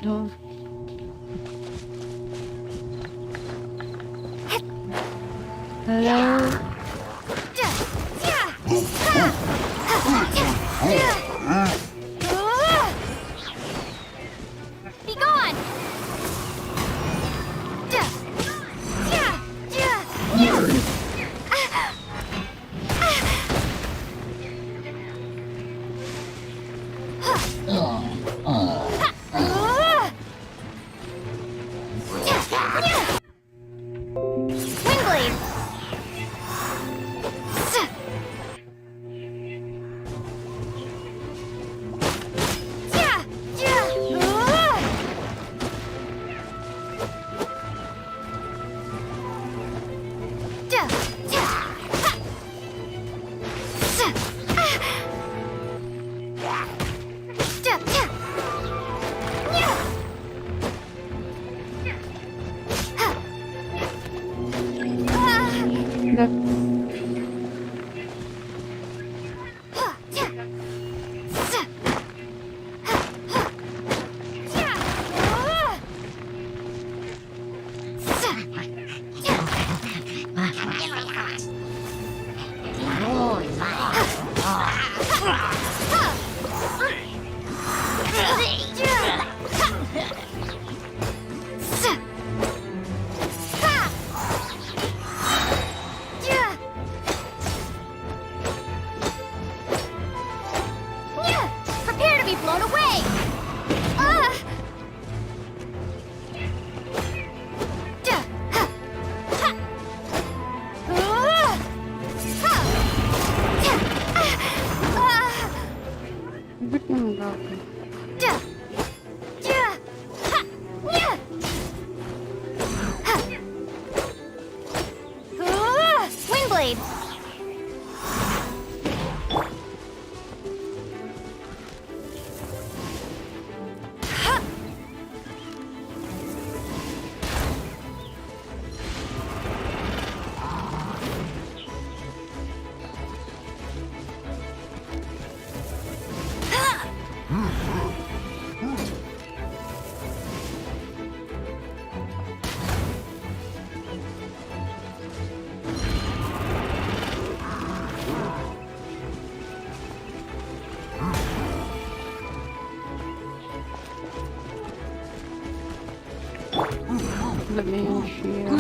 No. Hello? Be gone! Windblade! Prepare to be blown away! Ba't naman ako? Windblade! Lagay yung shield.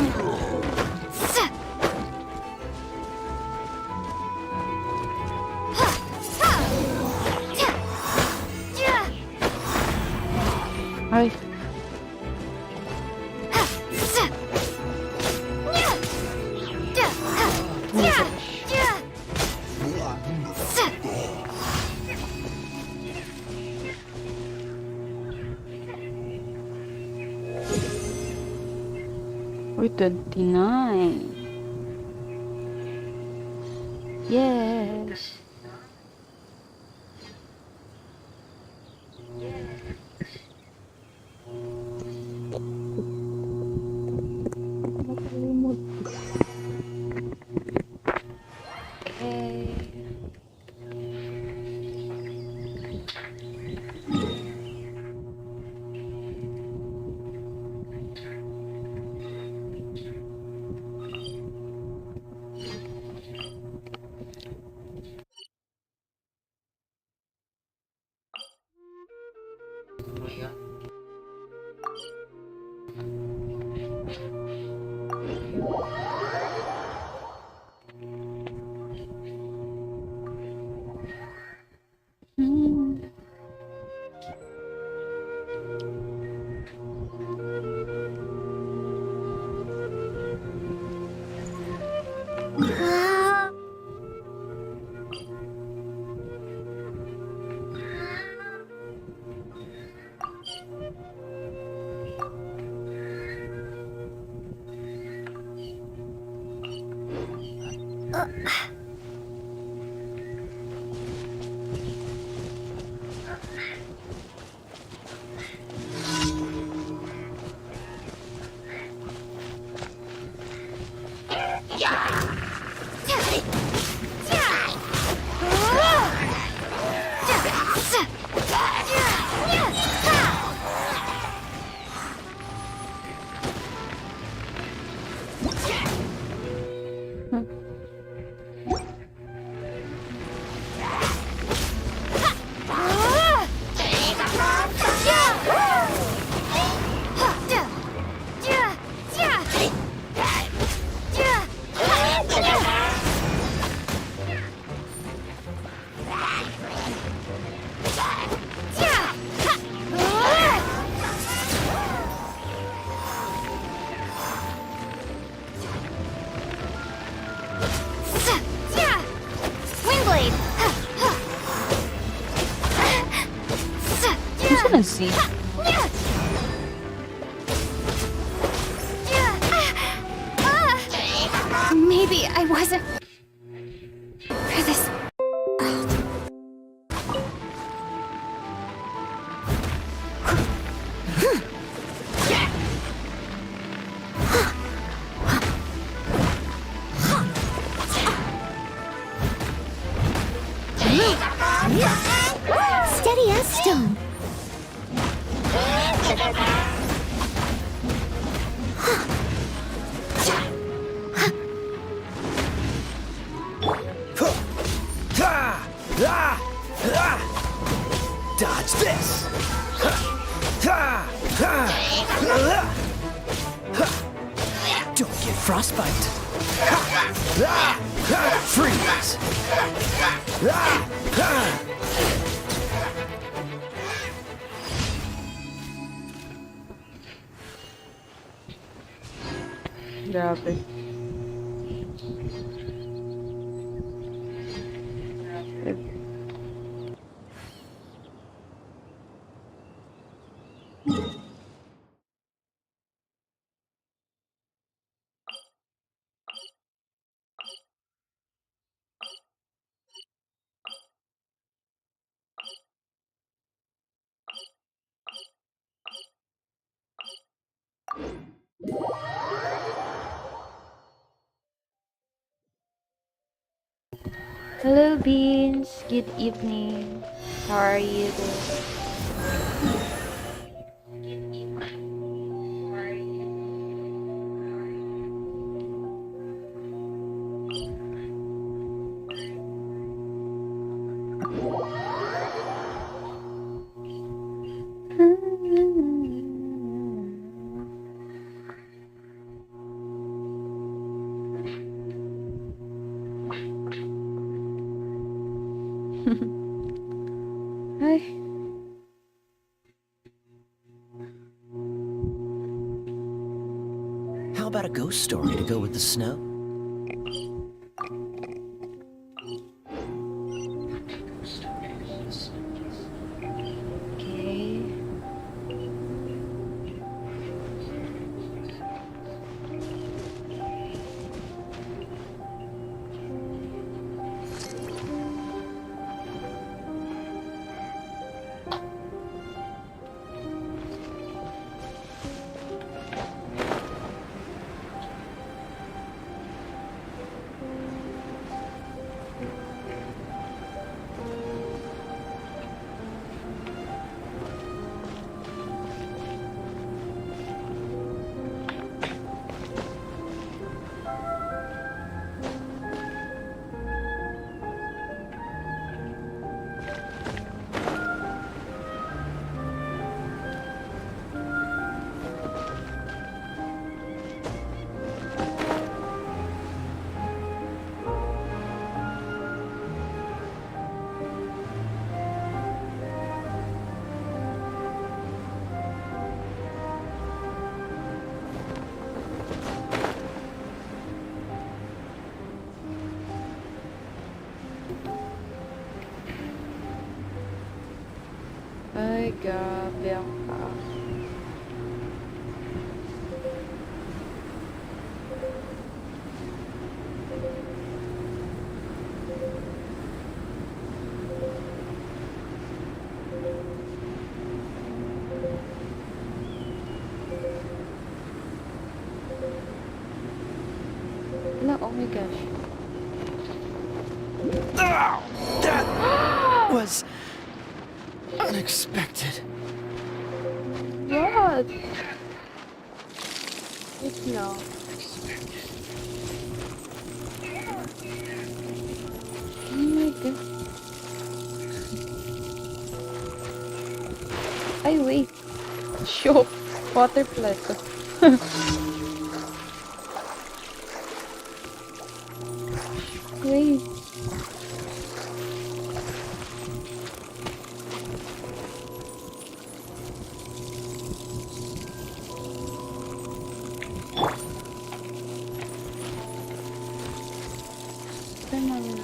Ay, uy, 29. Yes. Nakalimot. Okay. Nancy. Maybe I wasn't for this. Steady as stone. Dodge this! Don't get frostbite! Freeze! Grabe. Hello, Beans. Good evening. How are you doing? Hi. How about a ghost story to go with the snow? Okay. Ay, grabe ang taas. Wala, oh my gosh. That was unexpected. What? Wait now. Oh my god. Ay, wait. Show. Water plato. Wait. Come on now.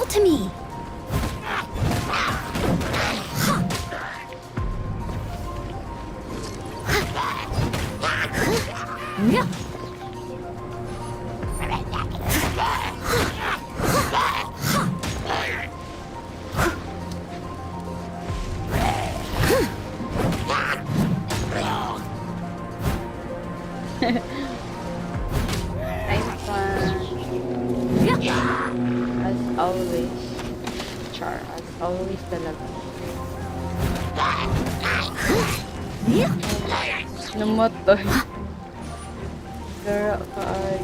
all to me. Yeah. I'm fun. As always. Char, as always talaga. Namatay. Gara ka ay.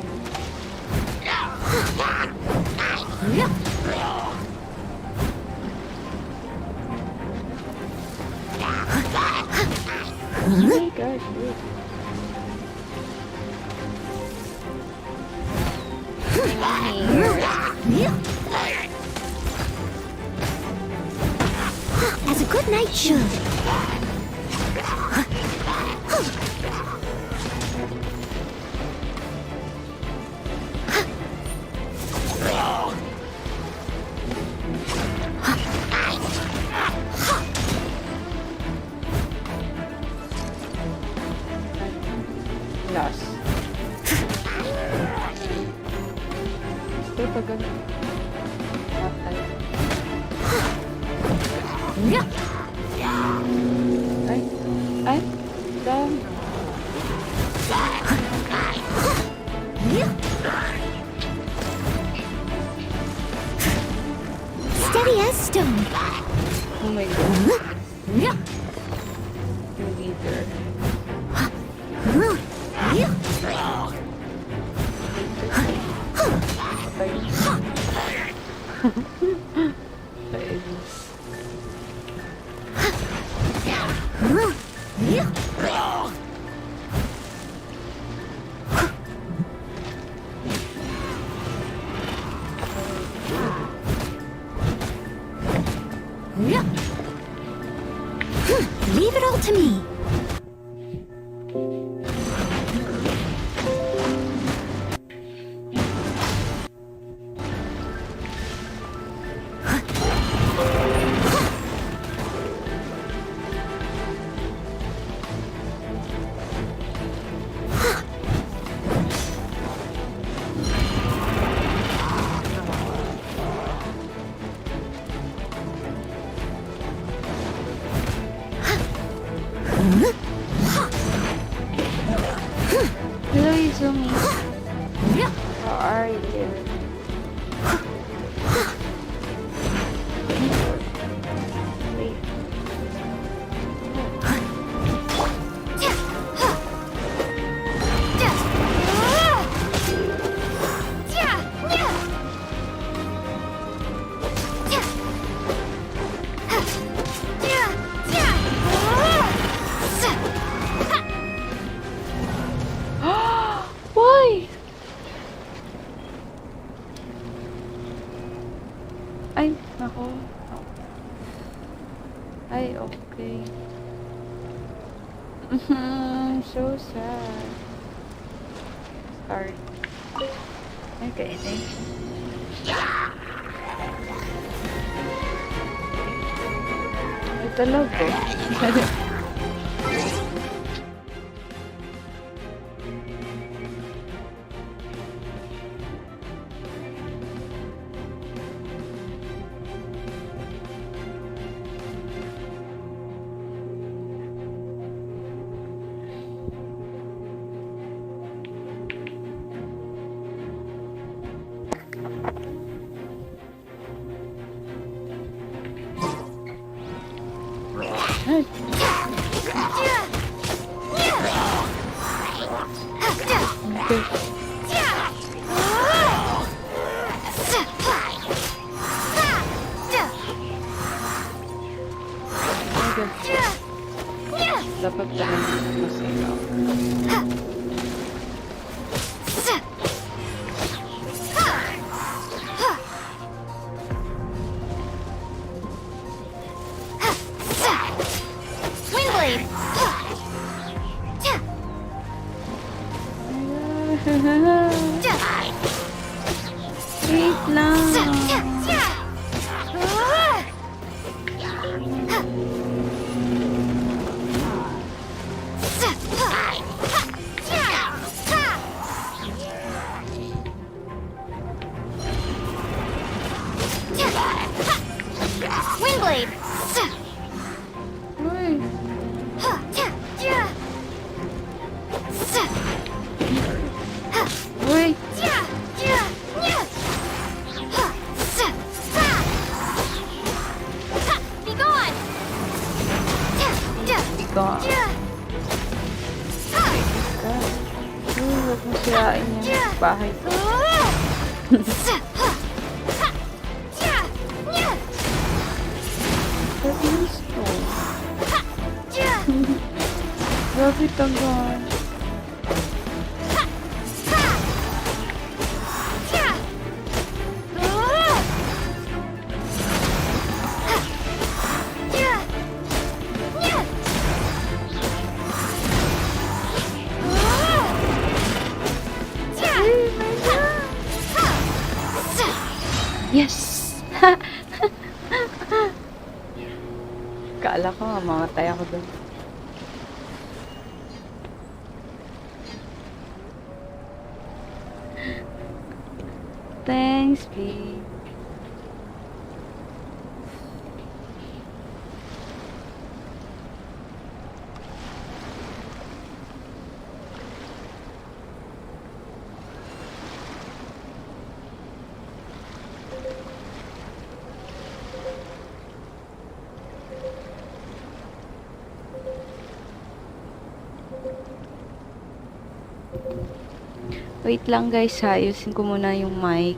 Oh my gosh, wait. Here. As a good knight should. Lost. Ito pa ganun. Matay. Ay. Ay. Dami. Steady as stone. Oh my god. Yung leader. Leave it all to me. Hello, Izumi. How are you? Wait. Why? Ay, nako. Ay, okay. So sad. Sorry. Okay, thank you. Ay, talaga. Dapat talaga mas ikaw. Swing blade. Wait lang. blade. Uy. Uy. Be gone. God. Uy, huwag mo sirain yung bahay ko. Tapos to. Grabe tagal. Yes! Kala ko mamatay ako doon. Thanks, babe. Wait lang guys, ayusin ko muna yung mic.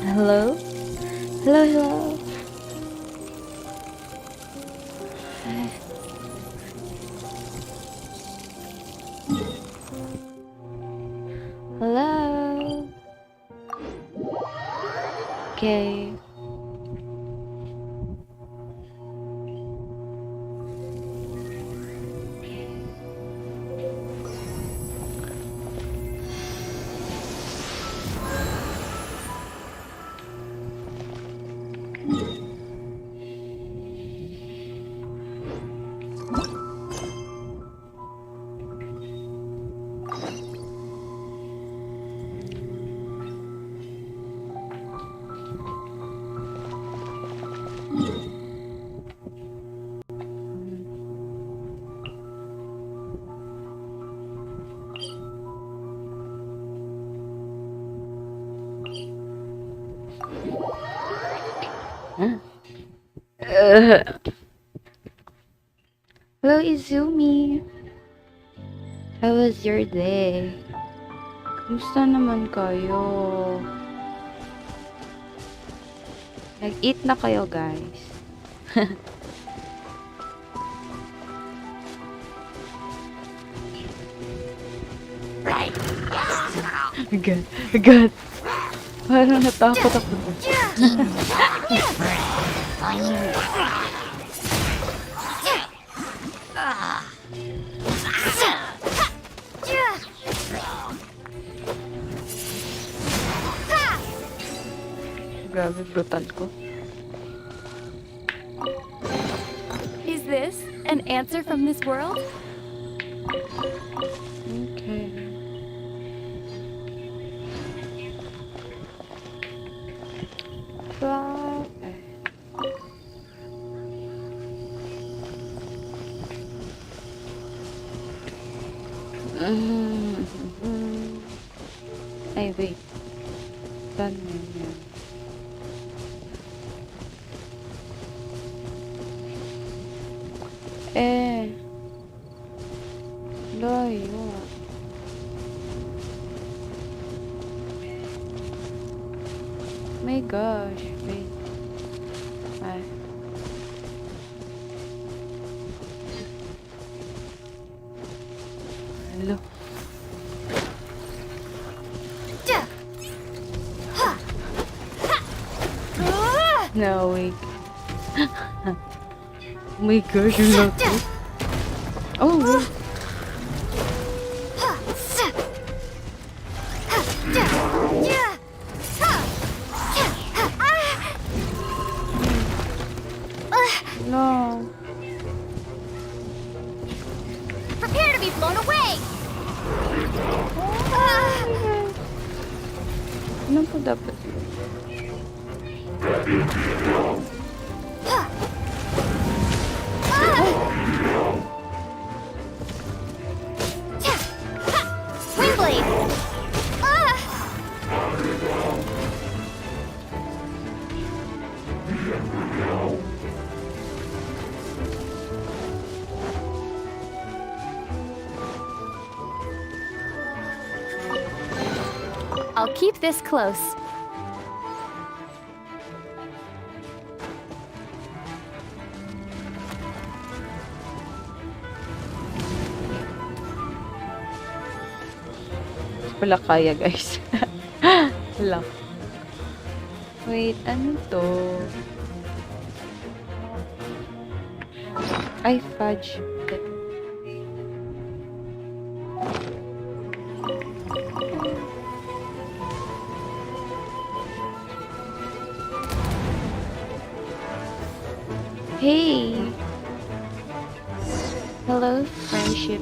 Hello? Hello, hello. Hello? Okay. Hello, Izumi. How was your day? Kumusta naman kayo? Nag-eat na kayo, guys. Agad, agad. Parang natakot ako. Grabe, brutal ko. Is this an answer from this world? Okay. Fly. Ay, wait. Saan yun yan? Layo. My gosh, wait. Ay. Hello. No, wait. Oh my gosh, you love it. Oh, wait. Ano po dapat? Windblade! Ah! I'll keep this close. Wala kaya, guys. Wala. Wait, ano to? Ay, fudge. Hey! Hello, friendship.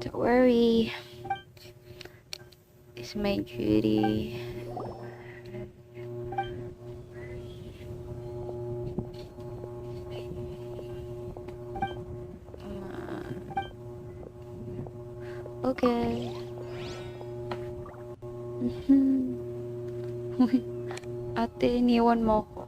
Don't worry. It's my duty. Okay. Ate, iniwan mo ako.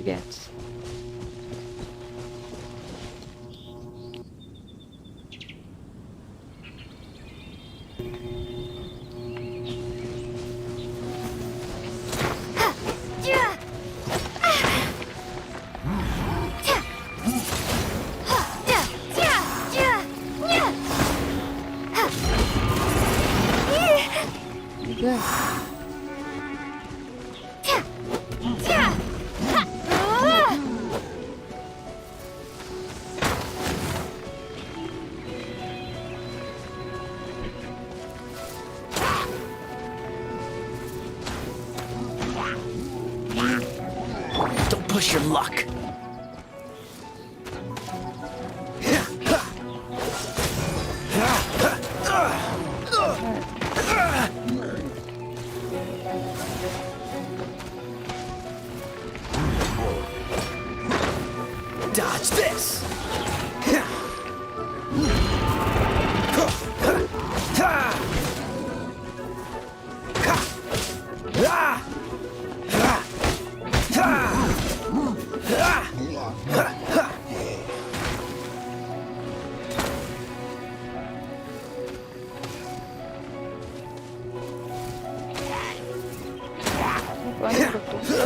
Gets. Good. Don't push your luck. Dodge this. Ano ba to?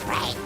Right.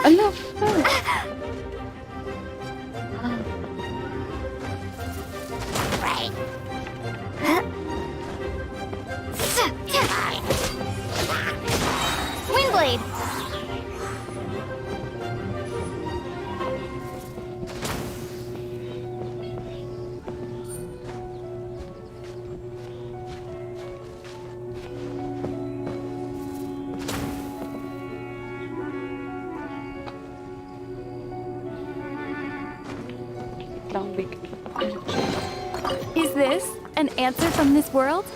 Ala! Ah. Windblade! Lang big. Is this an answer from this world?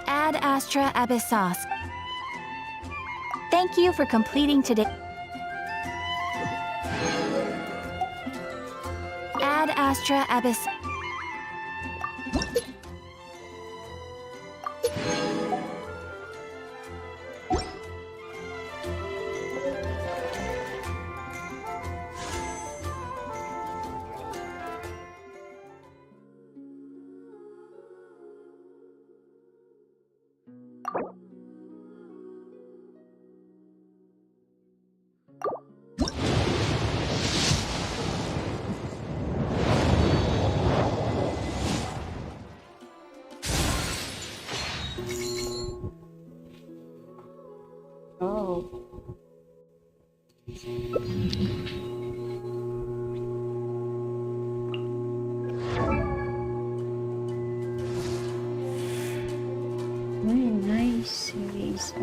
Ad Astra Abyssos. Thank you for completing today. Ad Astra Abyss. Oh. Nice series.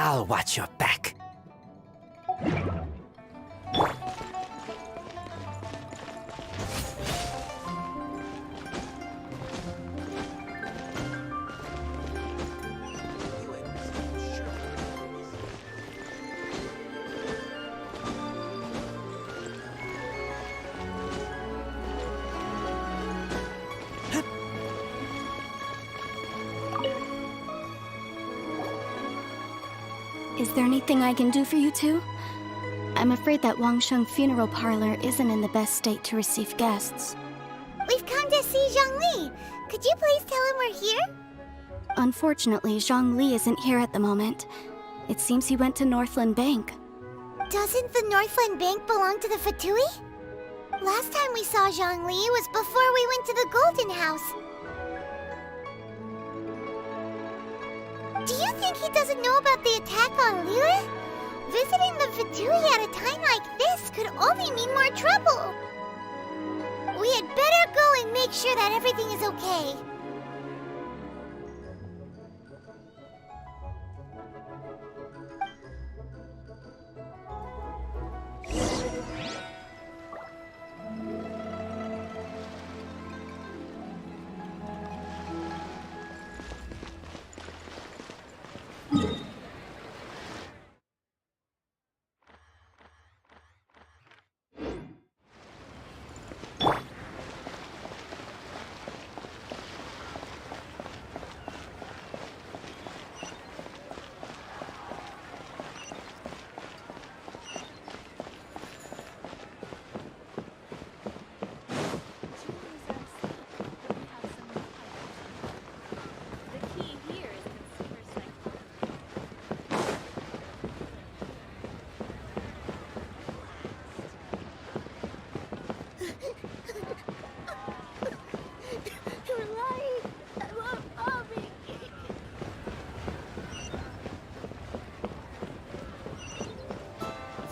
I'll watch your back. Is there anything I can do for you two? I'm afraid that Wangsheng Funeral Parlor isn't in the best state to receive guests. We've come to see Zhongli. Could you please tell him we're here? Unfortunately, Zhongli isn't here at the moment. It seems he went to Northland Bank. Doesn't the Northland Bank belong to the Fatui? Last time we saw Zhongli was before we went to the Golden House. Do you think he doesn't know about the attack on Lilith? Visiting the Fatui at a time like this could only mean more trouble. We had better go and make sure that everything is okay.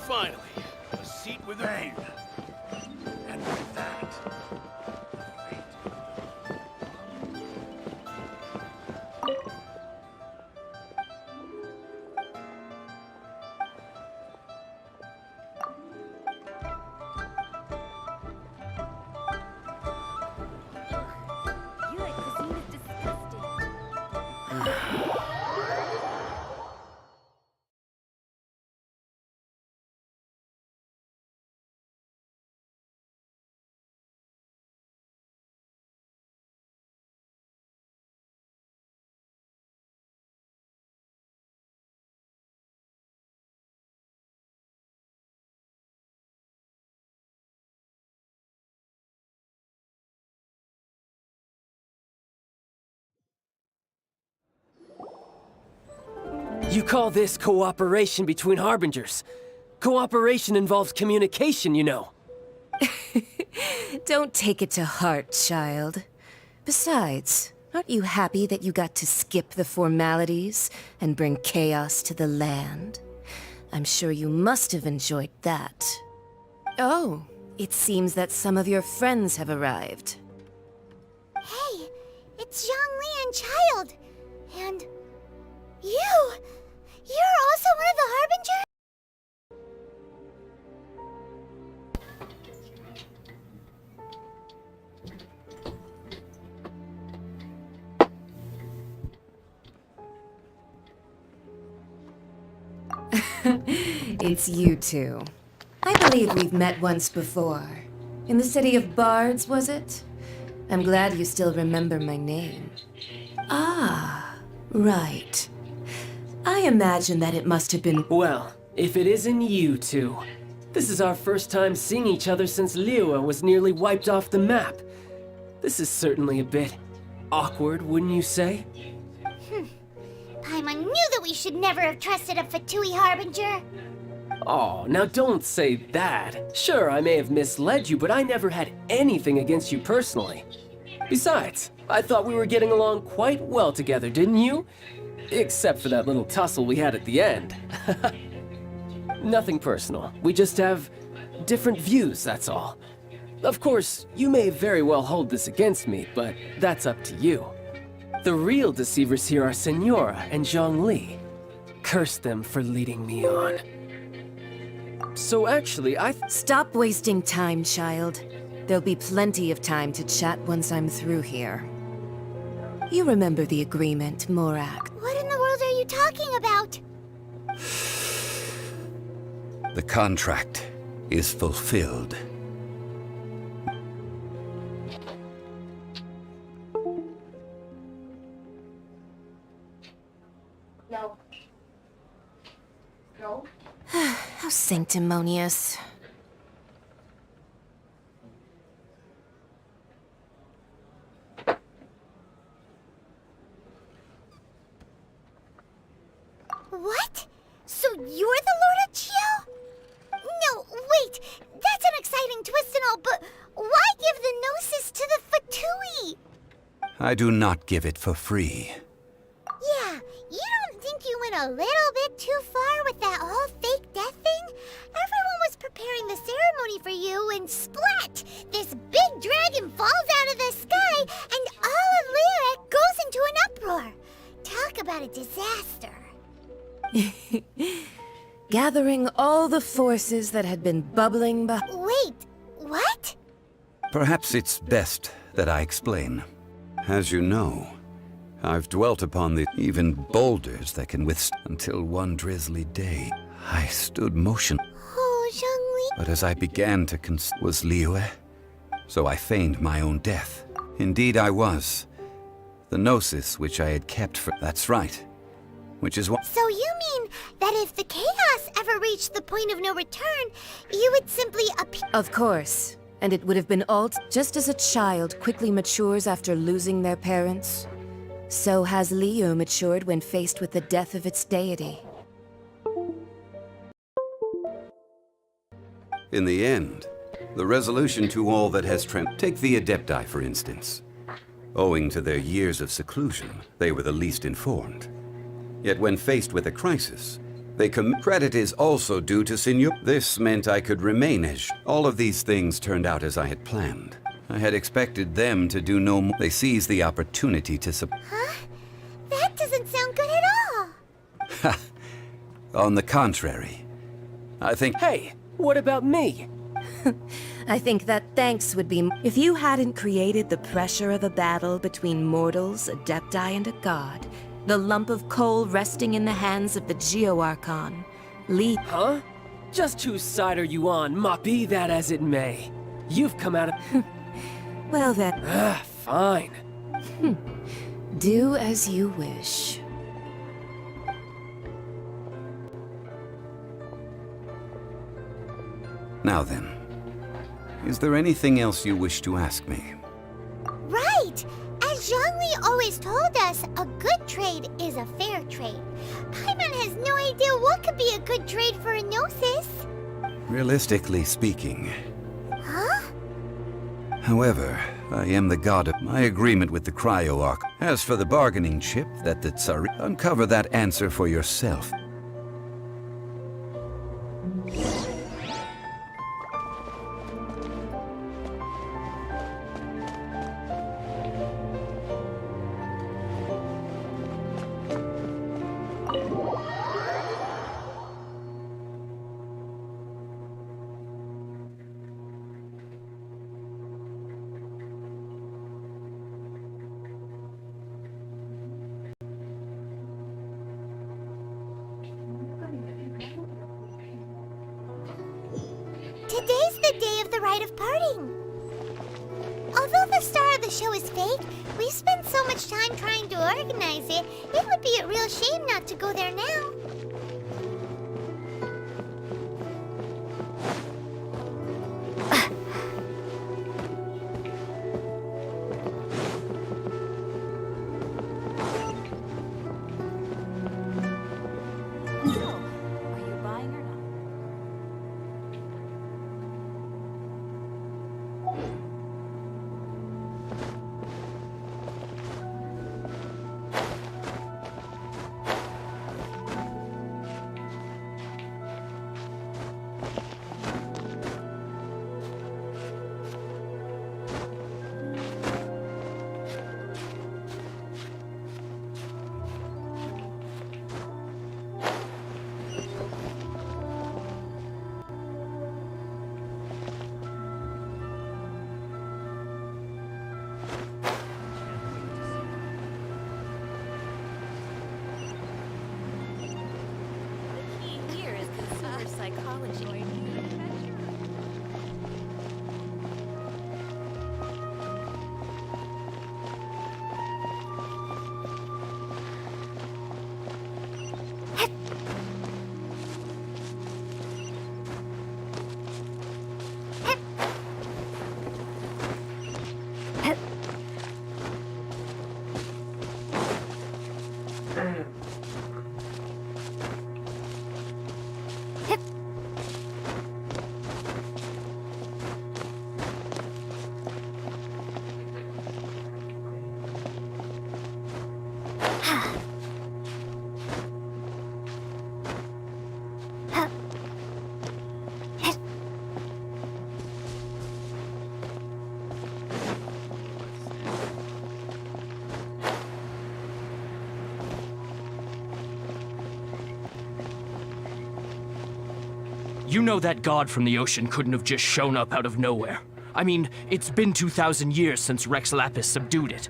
Finally, a seat with a view. And with that, Buick cuisine is disgusting. You call this cooperation between Harbingers? Cooperation involves communication, you know. Don't take it to heart, child. Besides, aren't you happy that you got to skip the formalities and bring chaos to the land? I'm sure you must have enjoyed that. Oh, it seems that some of your friends have arrived. Hey, it's Zhongli and Child. And you! You're also one of the Harbingers? It's you two. I believe we've met once before. In the city of Bards, was it? I'm glad you still remember my name. Ah, right. I imagine that it must have been... Well, if it isn't you two. This is our first time seeing each other since Liyue was nearly wiped off the map. This is certainly a bit awkward, wouldn't you say? Paimon knew that we should never have trusted a Fatui Harbinger. Oh, now don't say that. Sure, I may have misled you, but I never had anything against you personally. Besides, I thought we were getting along quite well together, didn't you? Except for that little tussle we had at the end. Nothing personal. We just have different views, that's all. Of course, you may very well hold this against me, but that's up to you. The real deceivers here are Senora and Zhongli. Curse them for leading me on. So actually, Stop wasting time, child. There'll be plenty of time to chat once I'm through here. You remember the agreement, Morak. What in the world are you talking about? The contract is fulfilled. How sanctimonious. What? So you're the Lord of Chio? No, wait. That's an exciting twist and all, but why give the Gnosis to the Fatui? I do not give it for free. Yeah, you don't think you went a little bit too far with that whole fake death thing? Everyone was preparing the ceremony for you, and splat! This big dragon falls out of the sky, and all of Lyric goes into an uproar. Talk about a disaster. Gathering all the forces that had been bubbling Wait, what? Perhaps it's best that I explain. As you know, I've dwelt upon the even boulders that can withstand until one drizzly day. I stood motion. Oh, Zhongli. But as I began to was Liyue, so I feigned my own death. Indeed I was. The Gnosis which I had kept for... That's right. Which is what... So you mean that if the chaos ever reached the point of no return, you would simply appear... Of course. And it would have been just as a child quickly matures after losing their parents. So has Liyue matured when faced with the death of its deity. In the end, the resolution to all that has take the Adepti, for instance. Owing to their years of seclusion, they were the least informed. Yet when faced with a crisis, credit is also due to Senior. This meant I could remain as... All of these things turned out as I had planned. I had expected them to do no more. They seized the opportunity to Huh? That doesn't sound good at all. On the contrary, I think... Hey, what about me? I think that thanks would be if you hadn't created the pressure of a battle between mortals, Adepti, and a god. The lump of coal resting in the hands of the Geo-Archon. Huh? Just whose side are you on, Ma? Be that as it may. You've come out of... Well then, Fine. do as you wish. Now then, is there anything else you wish to ask me? Right! As Zhongli always told us, a good trade is a fair trade. Paimon has no idea what could be a good trade for a Gnosis. Realistically speaking. Huh? However, I am the god of my agreement with the Cryo-Arch. As for the bargaining chip that the Tsari... Uncover that answer for yourself. Today's the day of the rite of parting. Although the star of the show is fake, we spent so much time trying to organize it, it would be a real shame not to go there now. psychology. You know that god from the ocean couldn't have just shown up out of nowhere. I mean, it's been 2,000 years since Rex Lapis subdued it.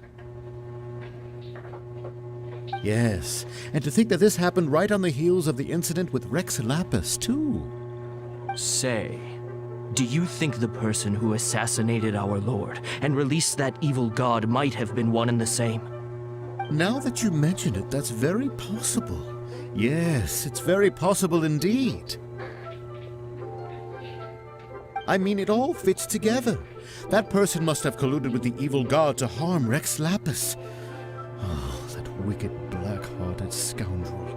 Yes, and to think that this happened right on the heels of the incident with Rex Lapis, too. Say, do you think the person who assassinated our lord and released that evil god might have been one and the same? Now that you mention it, that's very possible. Yes, it's very possible indeed. I mean, it all fits together. That person must have colluded with the evil god to harm Rex Lapis. Oh, that wicked, black-hearted scoundrel.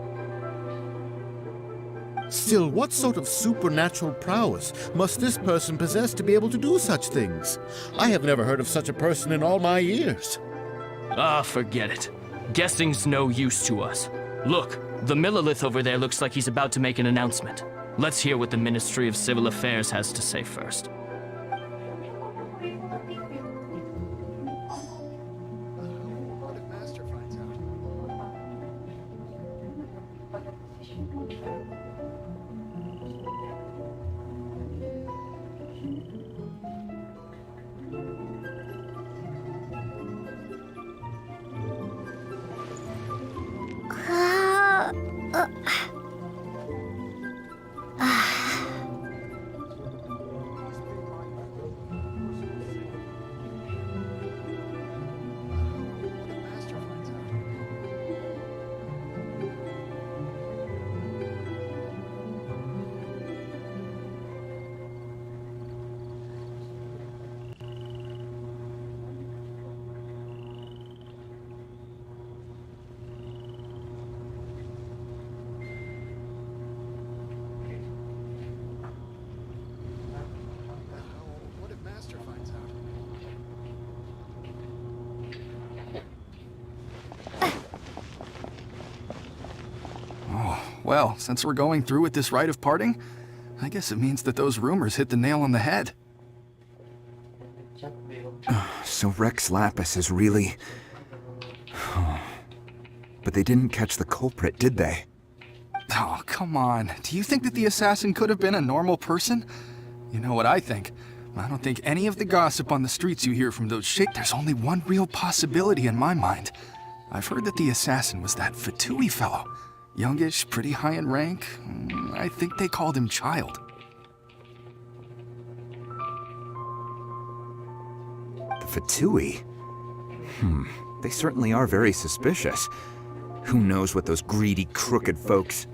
Still, what sort of supernatural prowess must this person possess to be able to do such things? I have never heard of such a person in all my years. Ah, forget it. Guessing's no use to us. Look, the Millilith over there looks like he's about to make an announcement. Let's hear what the Ministry of Civil Affairs has to say first. Well, since we're going through with this rite of parting, I guess it means that those rumors hit the nail on the head. So Rex Lapis is really... But they didn't catch the culprit, did they? Oh, come on. Do you think that the assassin could have been a normal person? You know what I think. I don't think any of the gossip on the streets you hear from those There's only one real possibility in my mind. I've heard that the assassin was that Fatui fellow. Youngish, pretty high in rank. I think they called him Child. The Fatui? They certainly are very suspicious. Who knows what those greedy, crooked folks...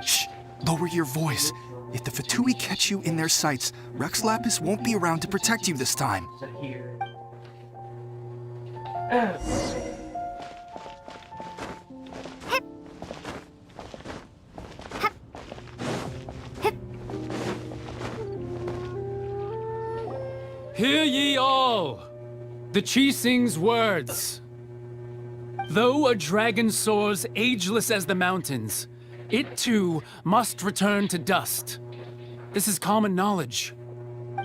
Shh! Lower your voice. If the Fatui catch you in their sights, Rex Lapis won't be around to protect you this time. Hear ye all! The Qixing's words. Though a dragon soars ageless as the mountains, it too must return to dust. This is common knowledge.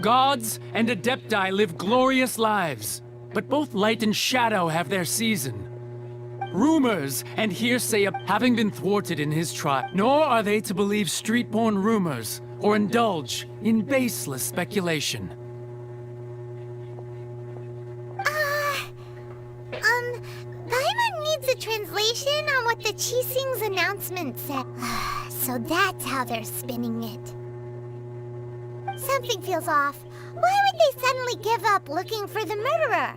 Gods and Adepti live glorious lives, but both light and shadow have their season. Rumors and hearsay of having been thwarted in his trial, nor are they to believe street-born rumors or indulge in baseless speculation. Paimon needs a translation on what the Qixing's announcement said. So that's how they're spinning it. something feels off. Why would they suddenly give up looking for the murderer?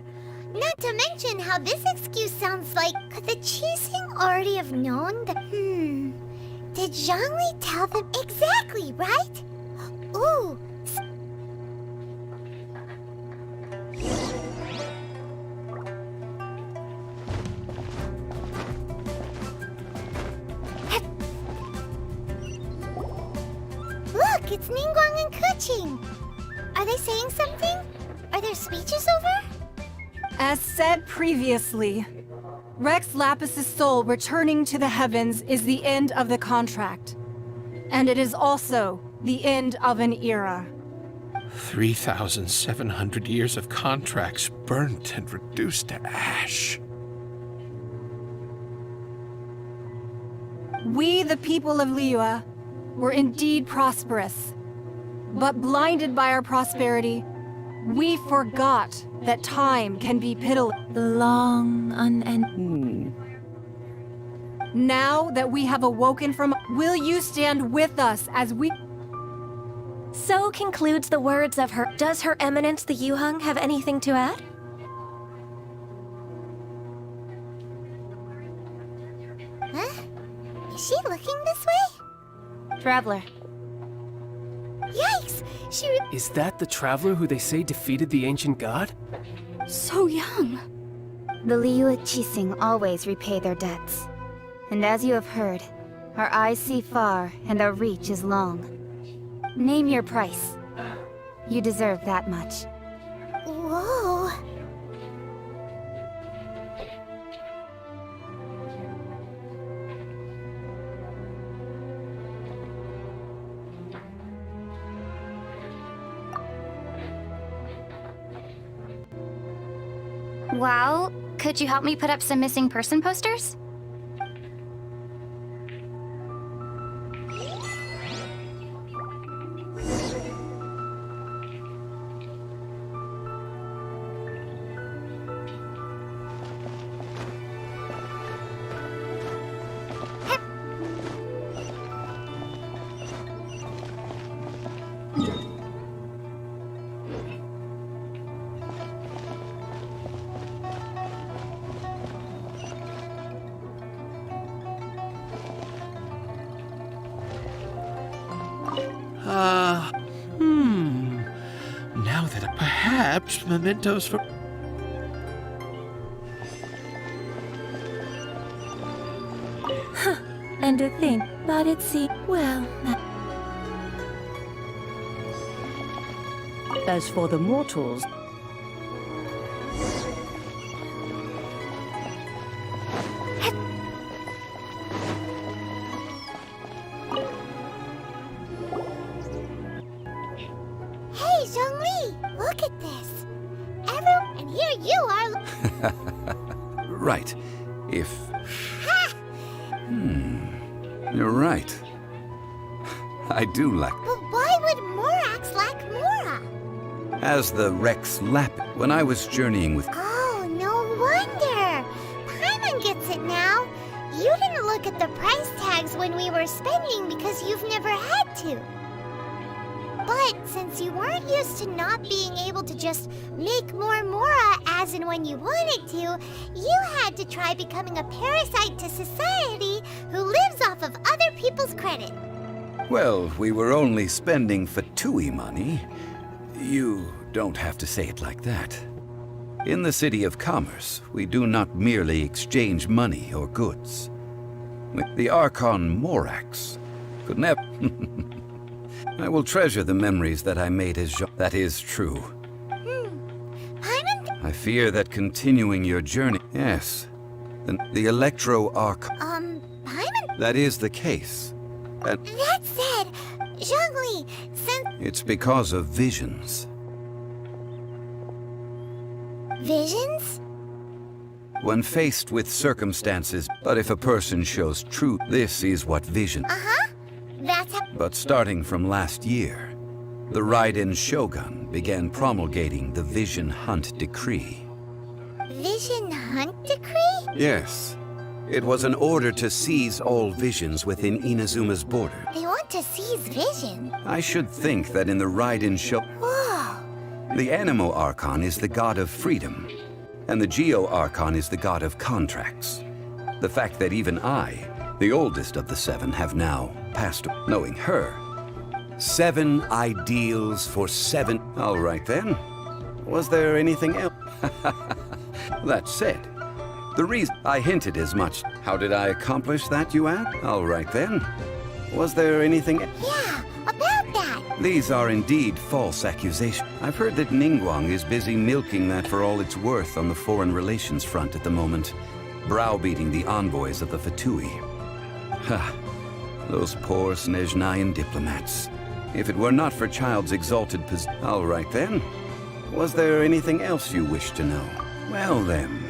Not to mention how this excuse sounds like, could the Qixing already have known that? Did Zhongli tell them exactly, right? Ooh. Look, it's Ningguang and Keqing. Are they saying something? Are their speeches over? As said previously, Rex Lapis' soul returning to the heavens is the end of the contract. And it is also the end of an era. 3,700 years of contracts burnt and reduced to ash. We, the people of Liyue, were indeed prosperous. But blinded by our prosperity, we forgot that time can be pitiless. Long unending. Now that we have awoken from, will you stand with us as we... So concludes the words of her. Does Her Eminence the Yuheng have anything to add? Huh? Is she looking this way? Traveler. Yikes! Is that the traveler who they say defeated the ancient god? So young. The Liyue Qixing always repay their debts. And as you have heard, our eyes see far and our reach is long. Name your price. You deserve that much. Whoa. Well, could you help me put up some missing person posters? Now that perhaps mementos for... And to think that it seemed, well, As for the mortals, Hey, Zhongli! Look at this! And here you are... Right. If... Ha! You're right. I do lack... But why would Morax lack Mora? As the Rex Lap, when I was journeying with... Oh, no wonder! Paimon gets it now! You didn't look at the price tags when we were spending because you've never had to. But since you weren't used to not being able to just make more Mora as and when you wanted to, you had to try becoming a parasite to society who lives off of other people's credit. Well, we were only spending Fatui money. You don't have to say it like that. In the City of Commerce, we do not merely exchange money or goods. The Archon Morax could never... I will treasure the memories that I made as That is true. Paimon... I fear that continuing your journey... Yes. The Electro-Arch... Paimon... That is the case. And That said, Zhongli, since... it's because of visions. Visions? When faced with circumstances, but if a person shows truth, this is what vision... Uh-huh. That's how... But starting from last year, the Raiden Shogun began promulgating the Vision Hunt Decree. Vision Hunt Decree? Yes. It was an order to seize all visions within Inazuma's border. They want to seize vision. I should think that in the Raiden show... Whoa! The Animo Archon is the god of freedom, and the Geo Archon is the god of contracts. The fact that even I, the oldest of the seven, have now passed, knowing her. 7 ideals for 7... All right then. Was there anything else? That said, the reason I hinted as much. How did I accomplish that, you ask? All right then. Was there anything... Yeah, about that. These are indeed false accusations. I've heard that Ningguang is busy milking that for all it's worth on the foreign relations front at the moment, browbeating the envoys of the Fatui. Ha! Those poor Snezhnayan diplomats. If it were not for Child's exalted position... All right then. Was there anything else you wish to know? Well then.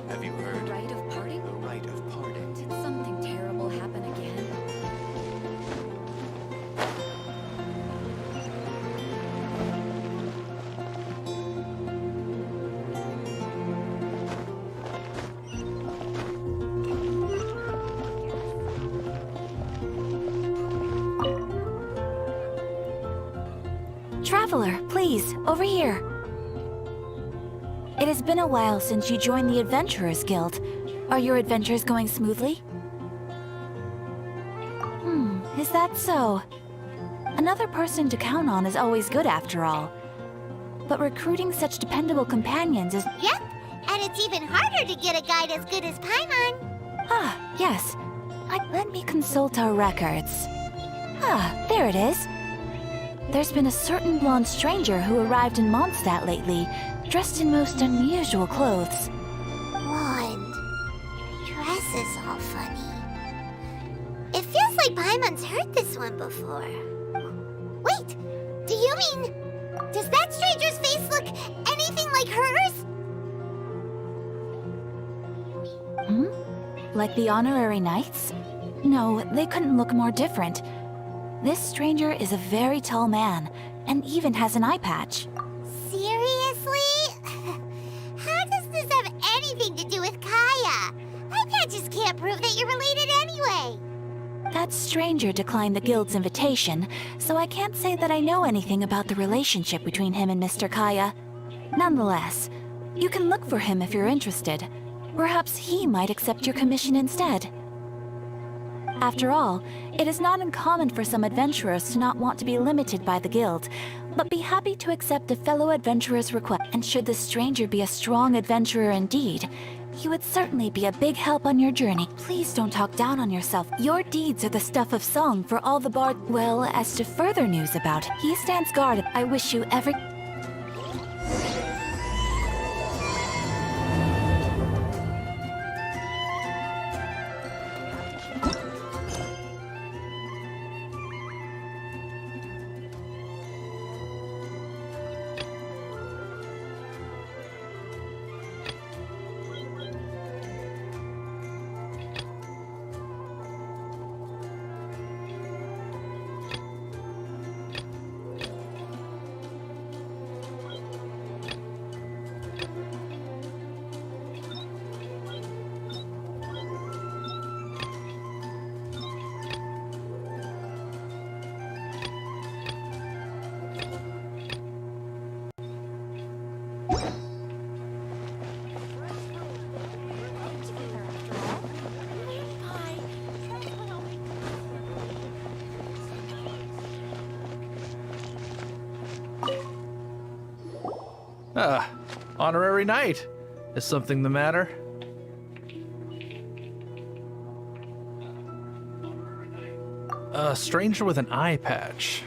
Have you heard? The rite of parting? The rite of parting. Did something terrible happen again? Traveler, please, over here. It has been a while since you joined the Adventurers Guild. Are your adventures going smoothly? Is that so? Another person to count on is always good after all. But recruiting such dependable companions is... Yep, and it's even harder to get a guide as good as Paimon. Ah, yes. Let me consult our records. Ah, there it is. There's been a certain blonde stranger who arrived in Mondstadt lately, dressed in most unusual clothes. Blonde. Dresses all funny. It feels like Paimon's heard this one before. Wait, do you mean... Does that stranger's face look anything like hers? Like the honorary knights? No, they couldn't look more different. This stranger is a very tall man, and even has an eye patch. Seriously? How does this have anything to do with Kaya? Eye patches can't prove that you're related anyway. That stranger declined the guild's invitation, so I can't say that I know anything about the relationship between him and Mr. Kaya. Nonetheless, you can look for him if you're interested. Perhaps he might accept your commission instead. After all, it is not uncommon for some adventurers to not want to be limited by the guild, but be happy to accept a fellow adventurer's request. And should the stranger be a strong adventurer indeed, he would certainly be a big help on your journey. Please don't talk down on yourself. Your deeds are the stuff of song for all the bard. Well, as to further news about, he stands guard. I wish you every... Honorary knight. Is something the matter? A stranger with an eye patch.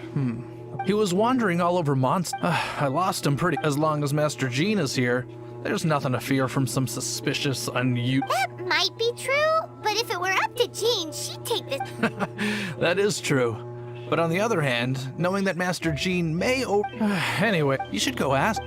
He was wandering all over Monst. I lost him as long as Master Jean is here. There's nothing to fear from some suspicious, That might be true, but if it were up to Jean, she'd take this. That is true. But on the other hand, knowing that Master Jean may Anyway, you should go ask.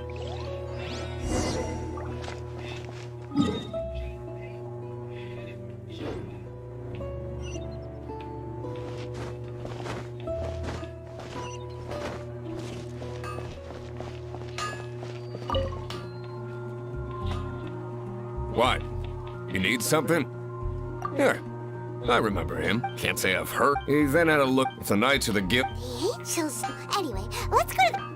What? You need something? Here. I remember him. Can't say I've heard. He then had a look with the Knights of the Guild. The angels. Anyway, let's go to the.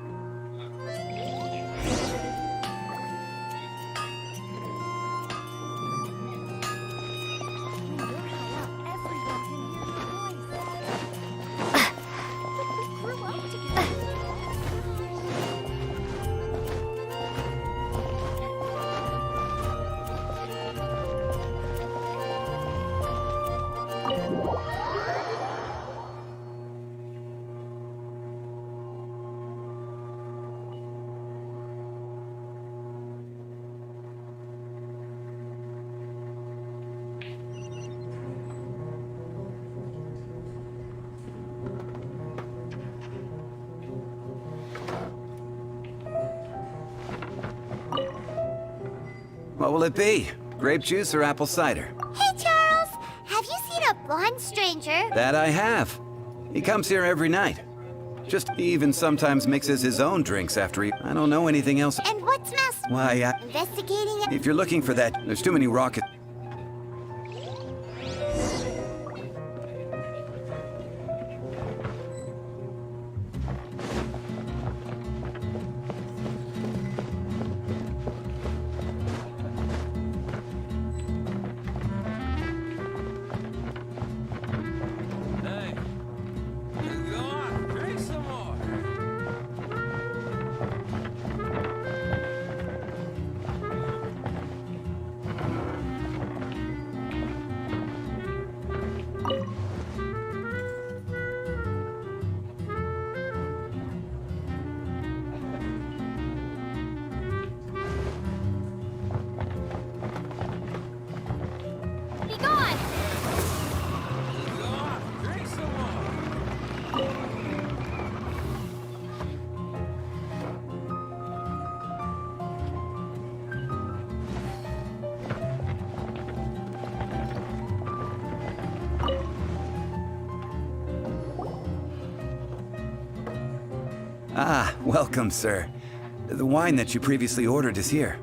What will it be? Grape juice or apple cider? Hey, Charles! Have you seen a blonde stranger? That I have. He comes here every night. He even sometimes mixes his own drinks after he... I don't know anything else. And what's Master... Why, Investigating it? if you're looking for that, there's too many rockets. Ah, welcome, sir. The wine that you previously ordered is here.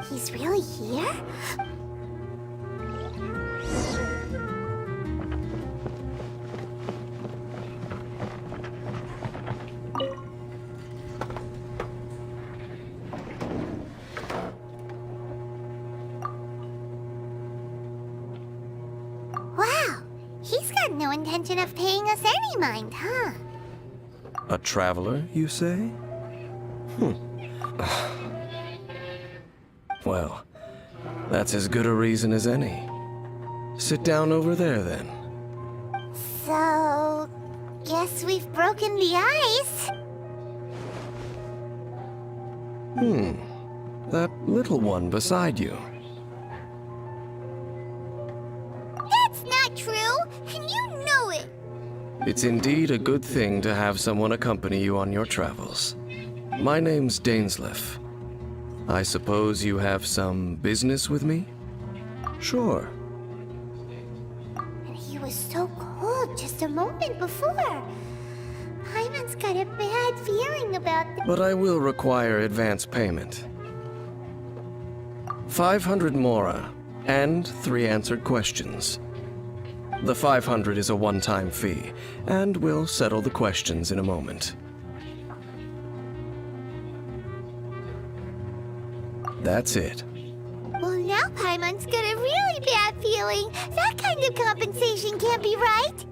He's really here? Wow, he's got no intention of paying us any mind, huh? A traveler, you say? Well, that's as good a reason as any. Sit down over there, then. So, guess we've broken the ice. That little one beside you. That's not true, and you know it. It's indeed a good thing to have someone accompany you on your travels. My name's Dainsleif. I suppose you have some business with me? Sure. And he was so cold just a moment before. Paimon's got a bad feeling about this. But I will require advance payment. 500 mora, and 3 answered questions. The 500 is a one-time fee, and we'll settle the questions in a moment. That's it. Well, now Paimon's got a really bad feeling. That kind of compensation can't be right.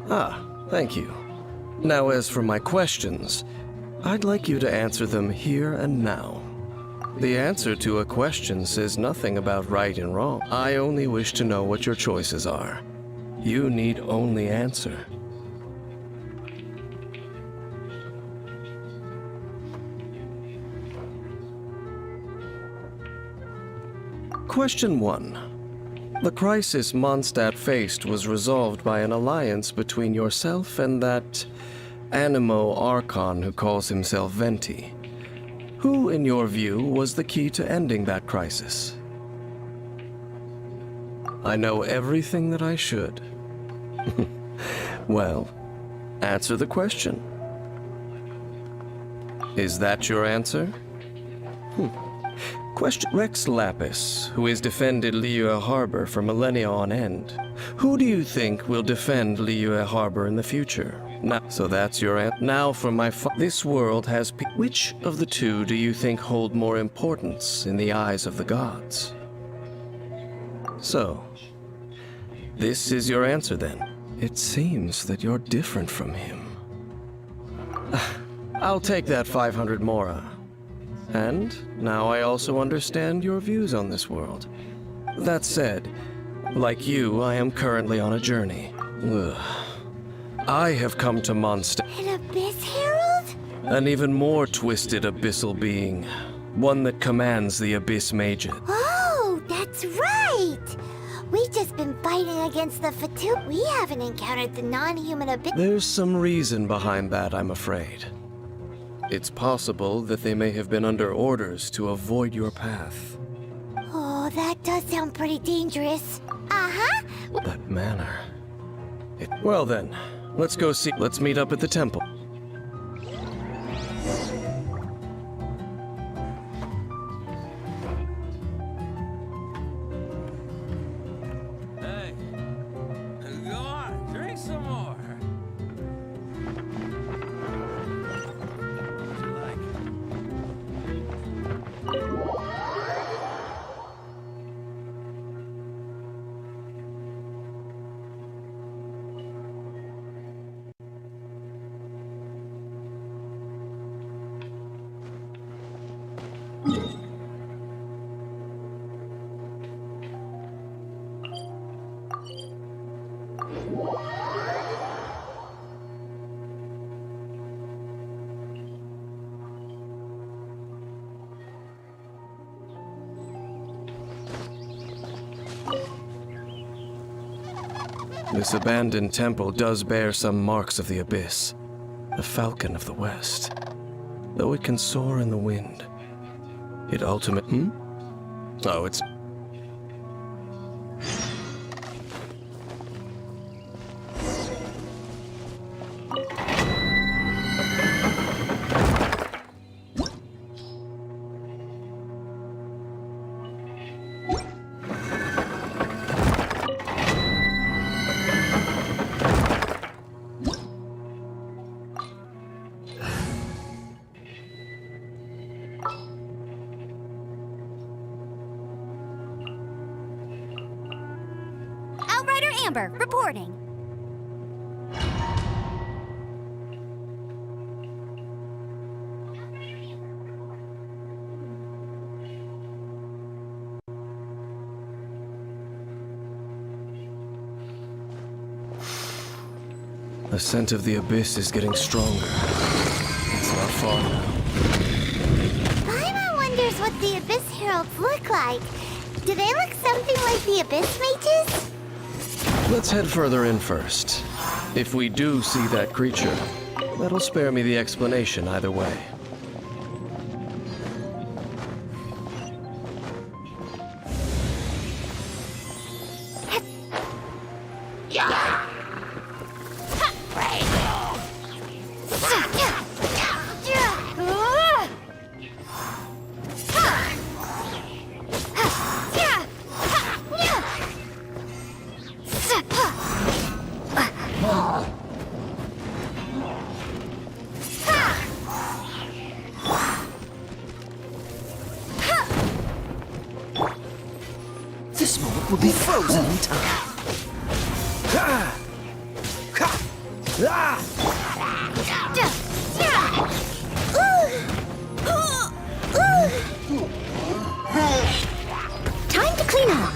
Ah, Thank you. Now, as for my questions, I'd like you to answer them here and now. The answer to a question says nothing about right and wrong. I only wish to know what your choices are. You need only answer. Question 1. The crisis Mondstadt faced was resolved by an alliance between yourself and that Animo Archon who calls himself Venti. Who, in your view, was the key to ending that crisis? I know everything that I should. Well, answer the question. Is that your answer? Question. Rex Lapis, who has defended Liyue Harbor for millennia on end. Who do you think will defend Liyue Harbor in the future? Now, so that's your answer. Now for my this world has which of the two do you think hold more importance in the eyes of the gods? So, this is your answer then. It seems that you're different from him. I'll take that 500 mora. And now I also understand your views on this world. That said, like you, I am currently on a journey. Ugh. I have come to Mondstadt. An Abyss Herald? An even more twisted abyssal being. One that commands the Abyss Mages. Oh, that's right! We've just been fighting against the Fatu. We haven't encountered the non-human Abyss. There's some reason behind that, I'm afraid. It's possible that they may have been under orders to avoid your path. Oh, that does sound pretty dangerous. Uh-huh. That manner. Well then, let's go see. Let's meet up at the temple. Hey, go on, drink some more. This abandoned temple does bear some marks of the Abyss. The Falcon of the West. Though it can soar in the wind, it ultimately... Oh, it's... Amber, reporting. The scent of the Abyss is getting stronger. It's not far now. Paimon wonders what the Abyss Heralds look like. Do they look something like the Abyss Mages? Let's head further in first. If we do see that creature, that'll spare me the explanation either way. This moment will be frozen in time. Time to clean up.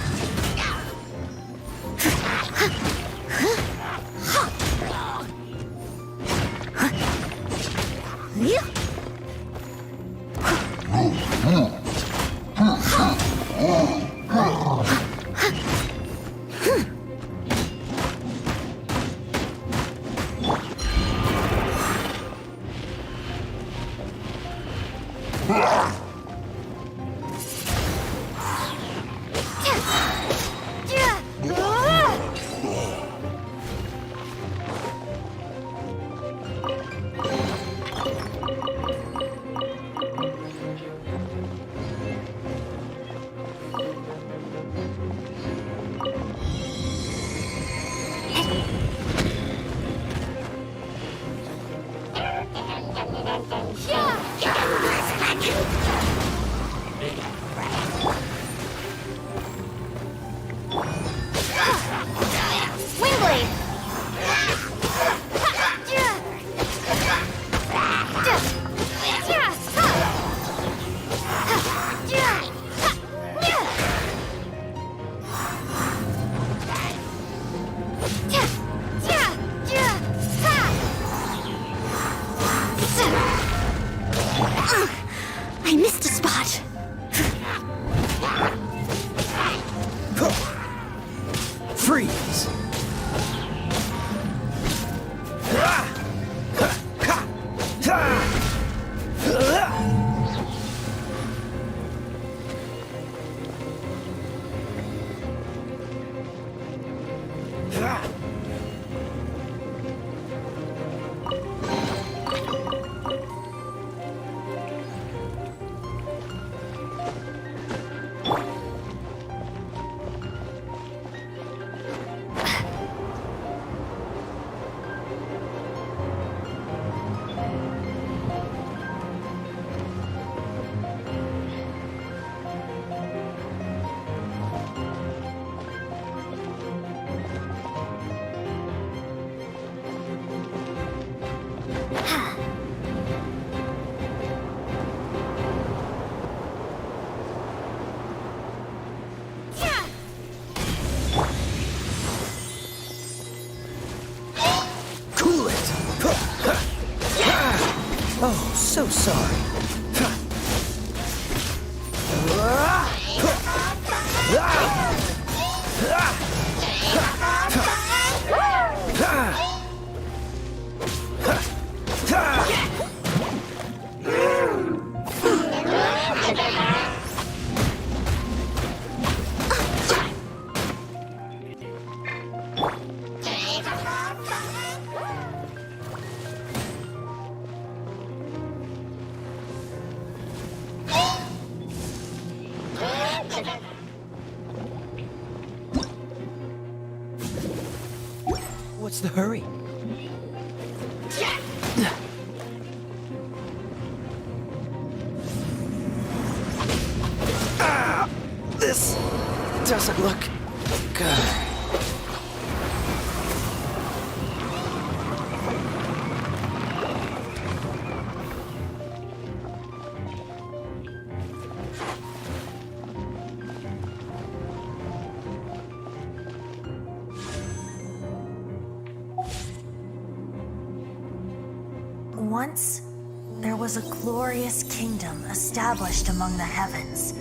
I missed a spot. Freeze! Cool it! Oh, so sorry. What's the hurry? This doesn't look good. Once, there was a glorious kingdom established among the heavens.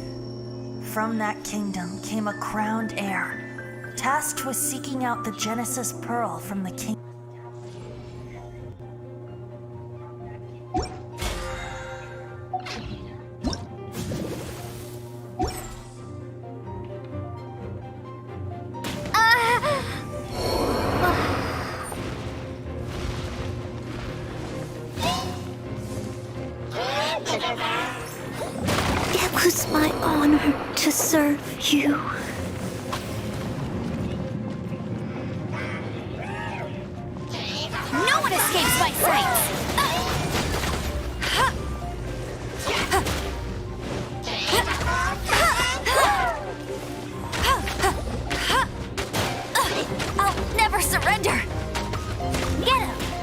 From that kingdom came a crowned heir, tasked with seeking out the Genesis Pearl from the king. It was my honor to serve you. No one escapes my sight! I'll never surrender! Get him!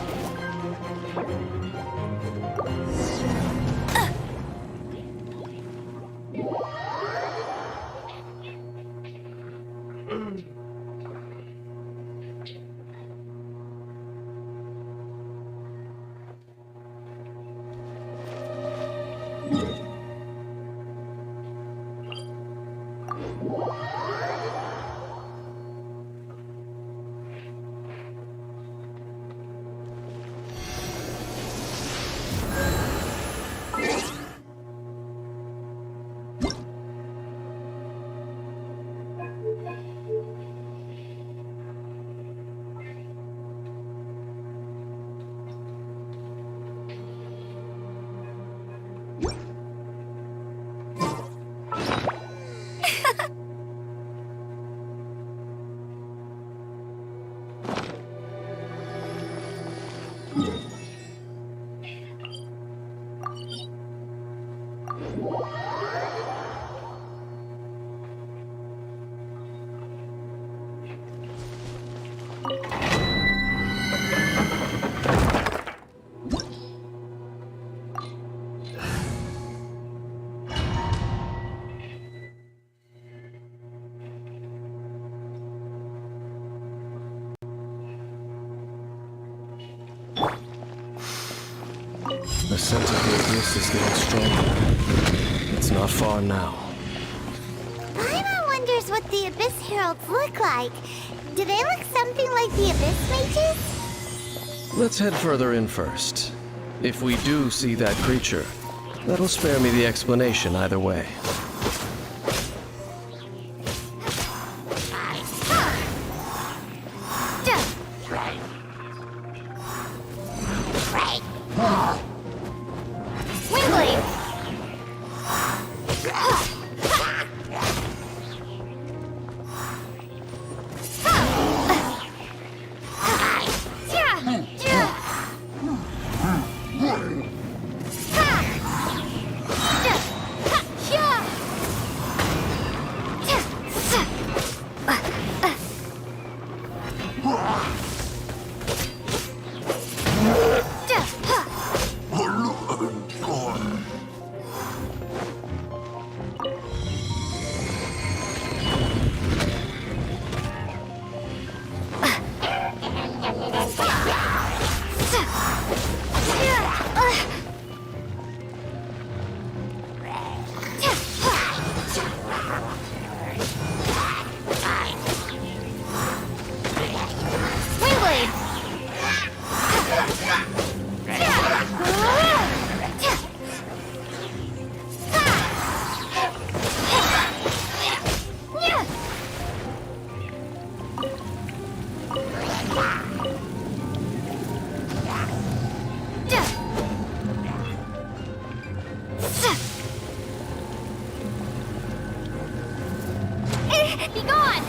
scent of the abyss is getting stronger. It's not far now. Paimon wonders what the Abyss Heralds look like. Do they look something like the Abyss Mages? Let's head further in first. If we do see that creature, that'll spare me the explanation either way. Be gone!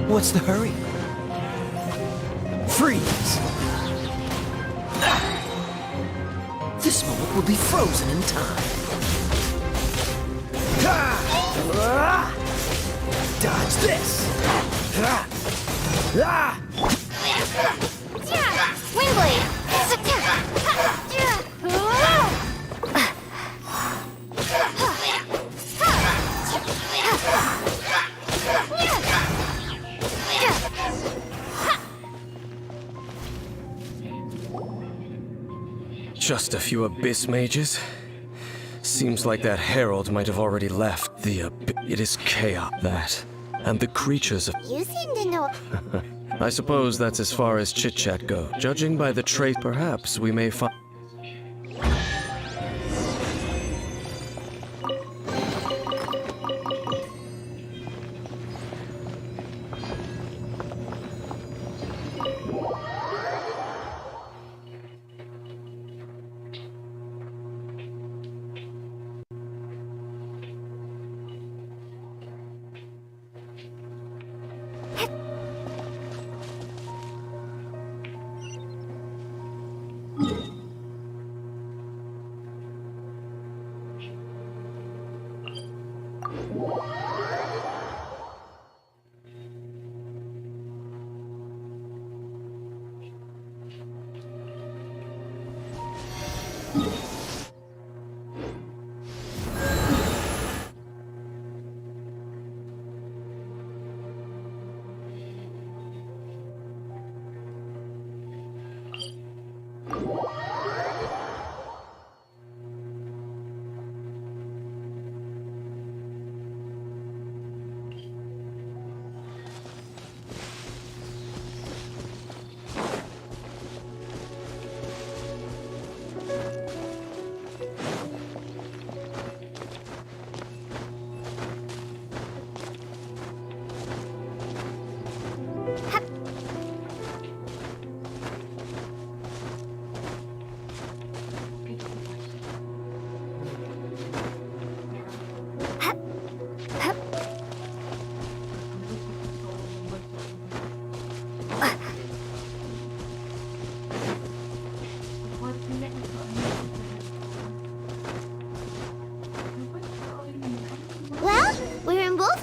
What's the hurry? Freeze! This moment will be frozen in time. Dodge this! Windblade! Just a few abyss mages? Seems like that herald might have already left. It is chaos, that. And the creatures of... You seem to know... I suppose that's as far as chit-chat go. Judging by the trait, perhaps we may find...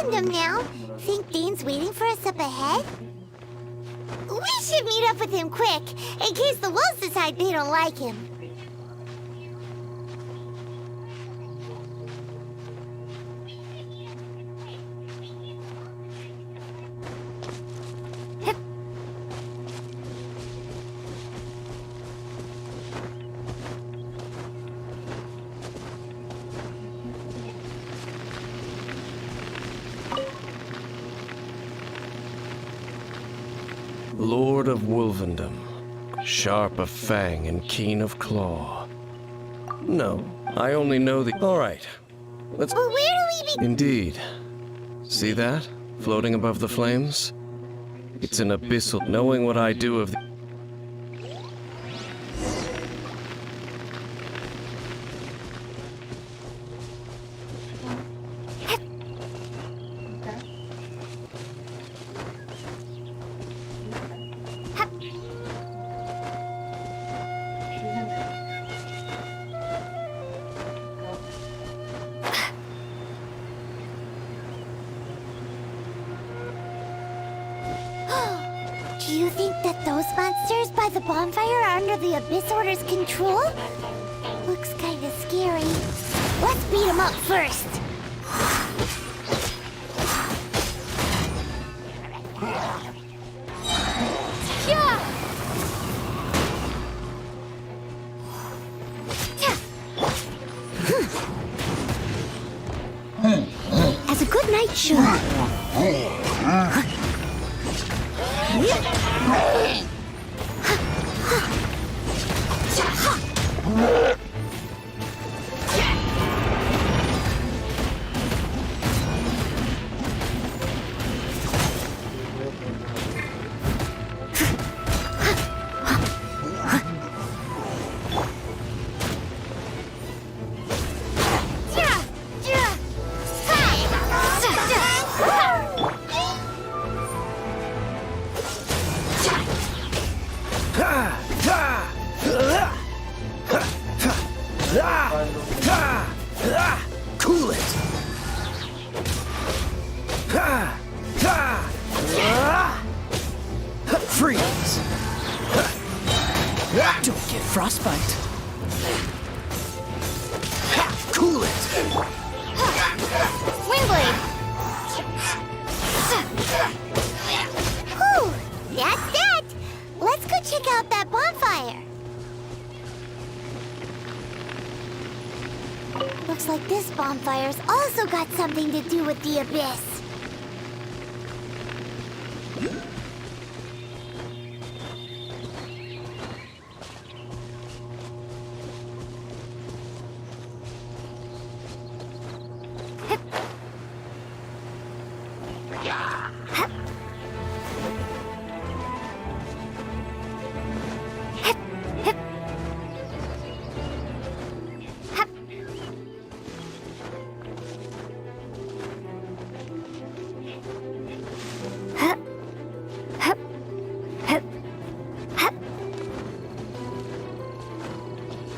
kingdom now. Think Dane's waiting for us up ahead? We should meet up with him quick, in case the wolves decide they don't like him. Lord of Wolvendom, sharp of fang and keen of claw. No, I only know the... All right, let's... But where do we be... Indeed. See that? Floating above the flames? It's an abyssal... Knowing what I do of the... Do you think that those monsters by the bonfire are under the Abyss Order's control? Looks kinda scary. Let's beat them up first. As a good knight should. Cool it! Freeze! Don't get frostbite. Cool it! Windblade! Whew! That's that! Let's go check out that bonfire. Looks like this bonfire's also got something to do with the Abyss.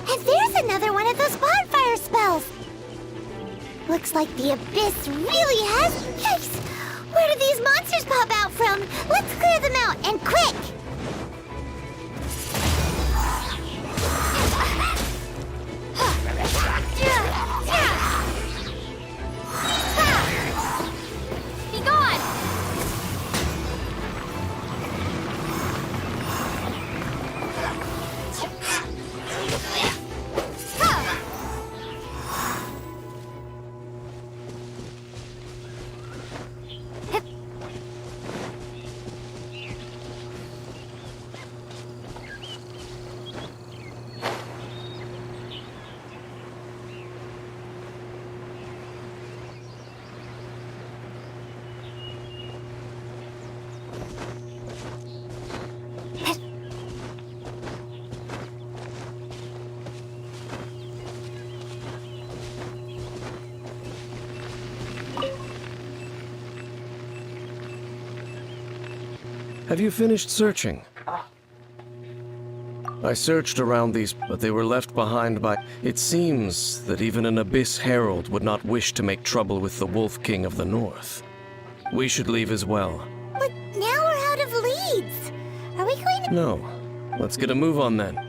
And there's another one of those bonfire spells! Looks like the Abyss really has... Yikes! Where do these monsters pop out from? Let's clear them out, and quick! Be gone! Have you finished searching? I searched around these, but they were left behind by... It seems that even an Abyss Herald would not wish to make trouble with the Wolf King of the North. We should leave as well. But now we're out of leads. Are we going to... No. Let's get a move on then.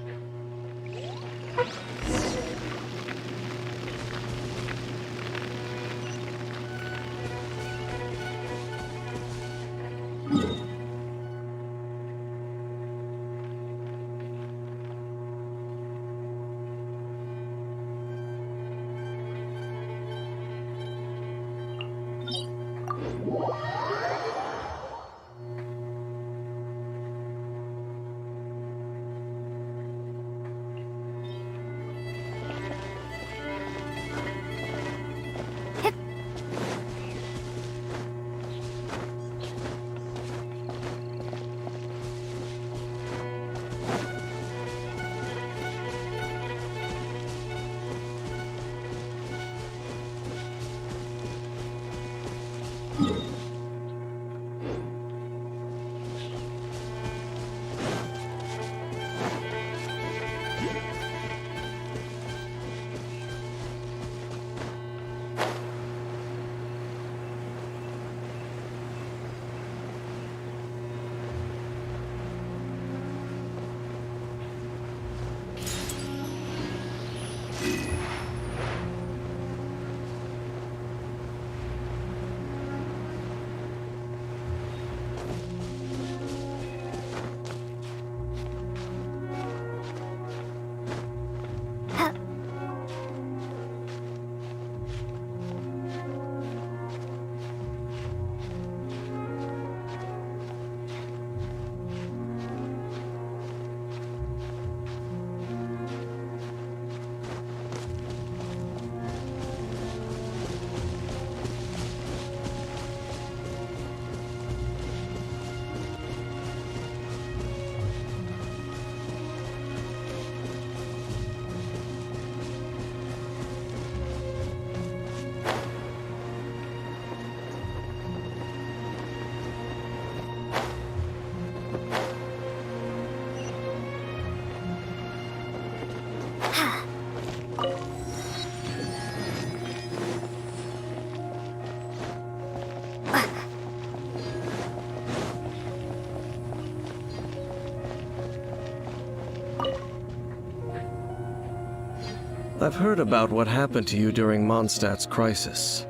I've heard about what happened to you during Mondstadt's crisis.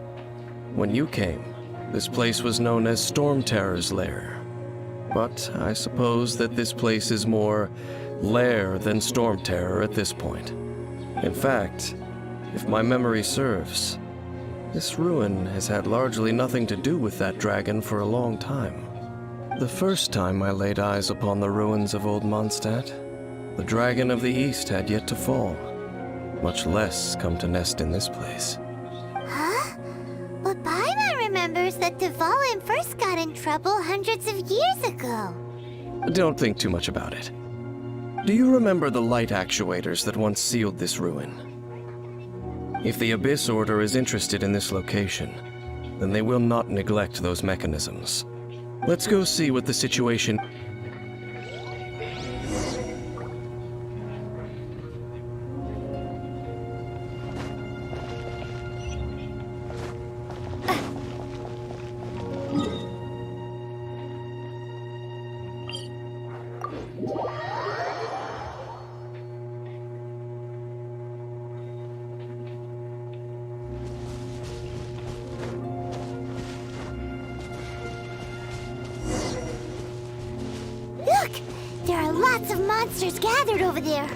When you came, this place was known as Storm Terror's Lair. But I suppose that this place is more lair than Storm Terror at this point. In fact, if my memory serves, this ruin has had largely nothing to do with that dragon for a long time. The first time I laid eyes upon the ruins of Old Mondstadt, the Dragon of the East had yet to fall, much less come to nest in this place. Huh? But Paimon remembers that Dvalin first got in trouble hundreds of years ago. Don't think too much about it. Do you remember the light actuators that once sealed this ruin? If the Abyss Order is interested in this location, then they will not neglect those mechanisms. Let's go see what the situation... Look! There are lots of monsters gathered over there.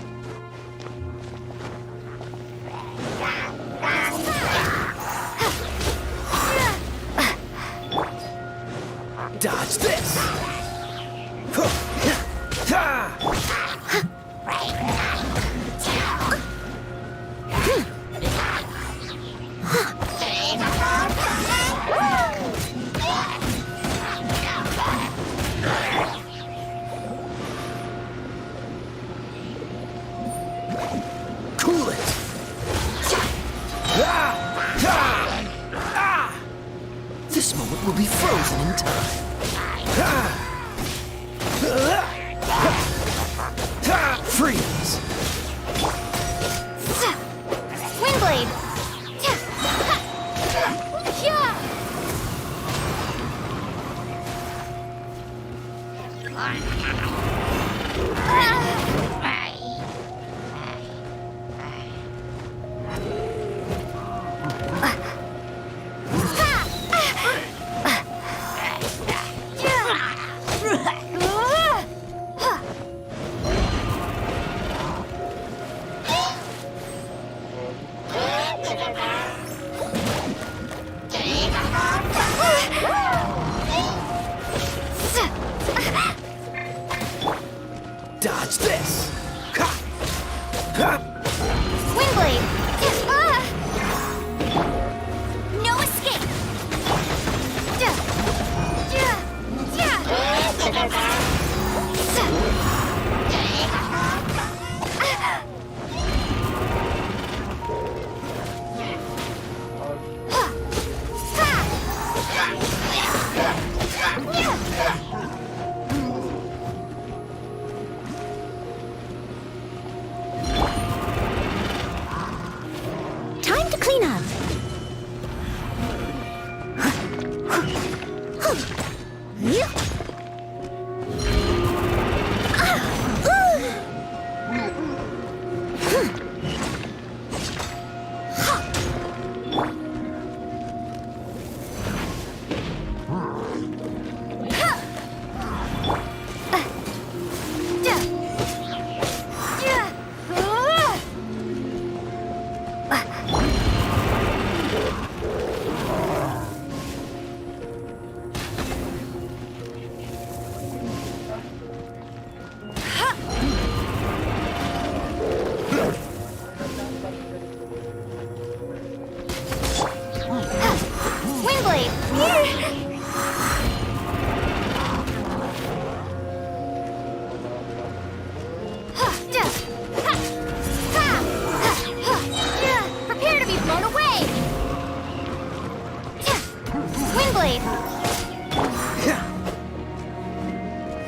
Dodge this! Cool it! This moment will be frozen in time. Freeze! Windblade! Windblade! No escape! Time to clean up. Prepare to be blown away! Windblade!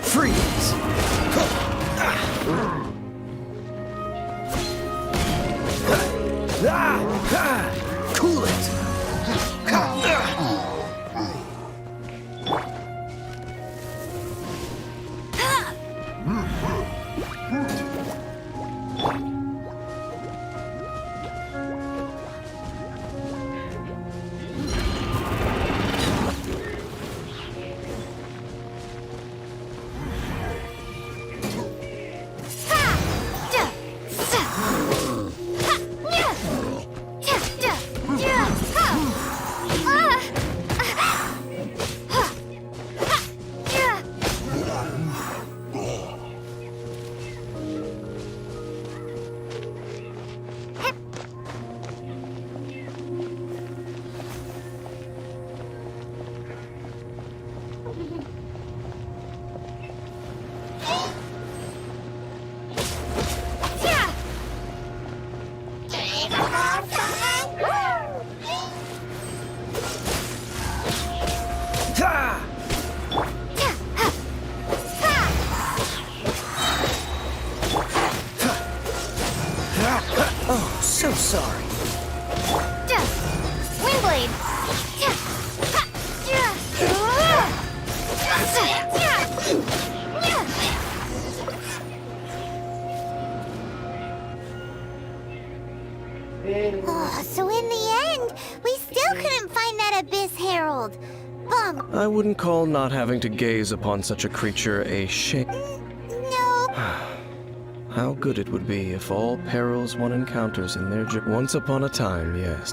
Freeze! Cool it! Oh, so sorry. Windblade! So in the end, we still couldn't find that Abyss Herald. Bum. I wouldn't call not having to gaze upon such a creature a shame. No. How good it would be if all perils one encounters in their journey. Once upon a time, yes.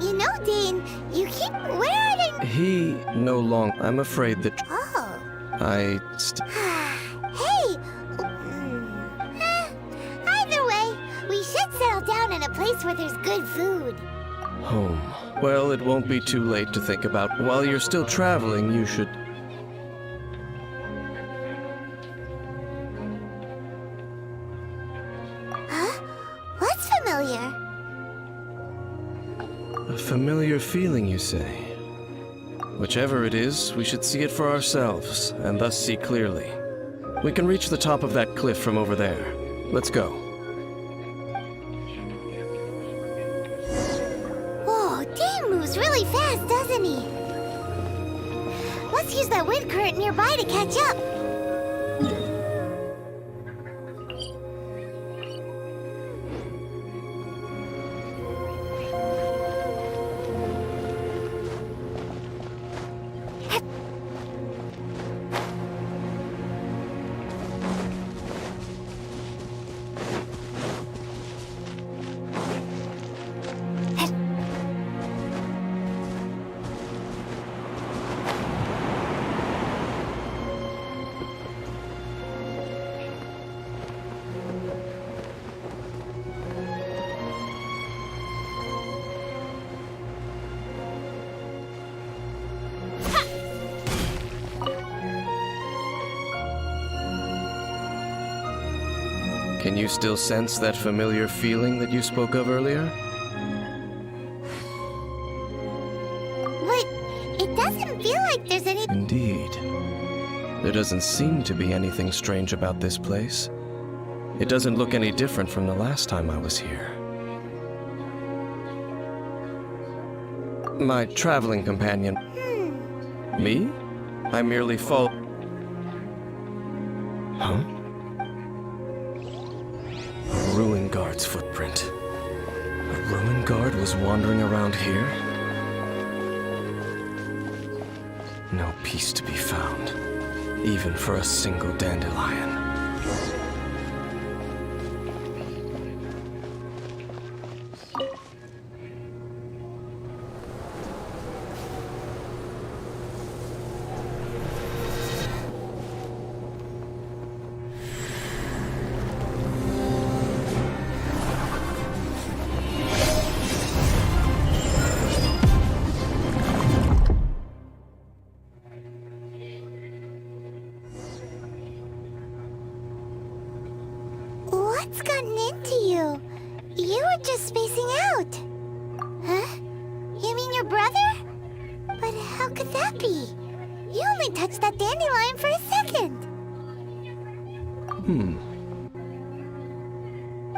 You know, Dane, you keep wearing... He no longer. I'm afraid that. Oh. Hey! Either way, we should settle down in a place where there's good food. Home. Well, it won't be too late to think about. While you're still traveling, you should. Huh? What's familiar? A familiar feeling, you say? Whichever it is, we should see it for ourselves, and thus see clearly. We can reach the top of that cliff from over there. Let's go. Whoa, Dane moves really fast, doesn't he? Let's use that wind current nearby to catch up. Can you still sense that familiar feeling that you spoke of earlier? But it doesn't feel like there's any... Indeed. There doesn't seem to be anything strange about this place. It doesn't look any different from the last time I was here. My traveling companion. Me? I merely follow... Huh? A ruin guard's footprint. A ruin guard was wandering around here? No peace to be found, even for a single dandelion. What's gotten into you? You were just spacing out. Huh? You mean your brother? But how could that be? You only touched that dandelion for a second.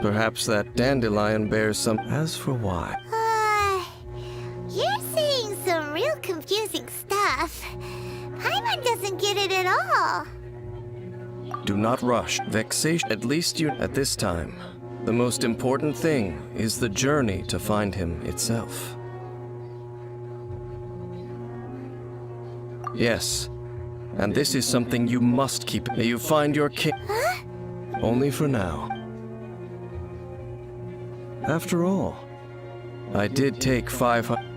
Perhaps that dandelion bears some... As for why... You're saying some real confusing stuff. Paimon doesn't get it at all. Do not rush. Vexation. At least you... At this time, the most important thing is the journey to find him itself. Yes, and this is something you must keep. May you find your king... Huh? Only for now. After all, I did take 500...